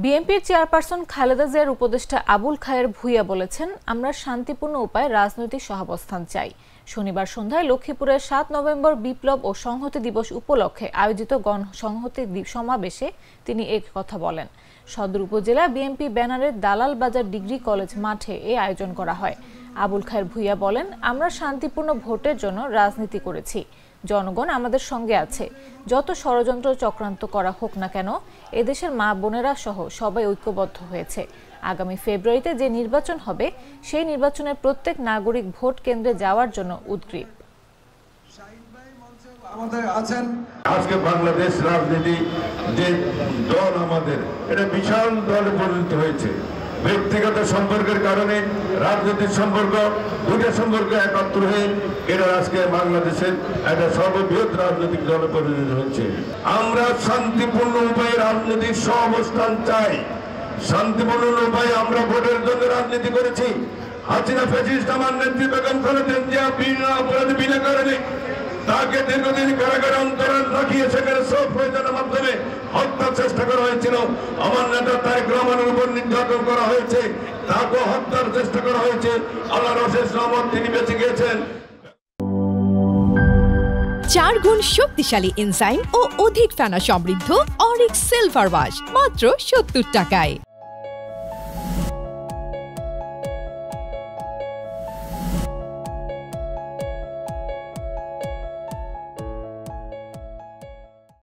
বিএনপির চেয়ারপারসন খালেদা জিয়ার উপদেষ্টা আবুল খায়ের ভূঁইয়া বলেছেন, আমরা শান্তিপূর্ণ উপায়ে রাজনৈতিক সহাবস্থান চাই। শনিবার সন্ধ্যায় লক্ষ্মীপুরের ৭ নভেম্বর বিপ্লব ও সংহতি দিবস উপলক্ষে আয়োজিত গণসংহতি সমাবেশে তিনি এ কথা বলেন। সদর উপজেলা বিএনপি ব্যানারের দালাল বাজার ডিগ্রি কলেজ মাঠে এ আয়োজন করা হয়। আবুল খায়ের ভূঁইয়া বলেন, আমরা শান্তিপূর্ণ ভোটের জন্য রাজনীতি করেছি। জনগণ আমাদের সঙ্গে আছে। যত ষড়যন্ত্র চক্রান্ত করা হোক না কেন, এদেশের মা বোনেরা সহ সবাই ঐক্যবদ্ধ হয়েছে। আগামী ফেব্রুয়ারিতে যে নির্বাচন হবে, সেই নির্বাচনে প্রত্যেক নাগরিক ভোট কেন্দ্রে যাওয়ার জন্য উদ্গ্রীব। আজকে বাংলাদেশ রাজনীতি যে দল আমাদের, এটা বিশাল দলে পরিণত হয়েছে। ব্যক্তিগত সম্পর্কের কারণে রাজনৈতিক সম্পর্ক, দুটো সম্পর্ক একাত্র হয়ে এটা আজকে বাংলাদেশের একটা সর্ববৃহৎ রাজনৈতিক দলে পরিণত হচ্ছে। আমরা শান্তিপূর্ণ উপায়ে রাজনৈতিক সহাবস্থান চাই। শান্তিপূর্ণ উপায়ে আমরা ভোটের জন্য রাজনীতি করেছি। হাসিনা ফ্যাসিস্ট আমার নেত্রী বেগম খালেদা জিয়া বিনা অপরাধে বিনা কারণে তাকে দীর্ঘদিন কারাগারে অন্তরাল রাখিয়ে সেখানে সব প্রয়োজনের মাধ্যমে হত্যার চেষ্টা করা হয়েছিল। আমার নেতা তারেক রহমানের উপর নির্যাতন করা হয়েছে, তাকে হত্যার চেষ্টা করা হয়েছে। আল্লাহর অশেষ রহমত, তিনি বেঁচে গিয়েছেন। 4 গুণ শক্তিশালী এনজাইম ও অধিক ফেনা সমৃদ্ধ অরিক সিলভার ওয়াশ মাত্র 70 টাকায়।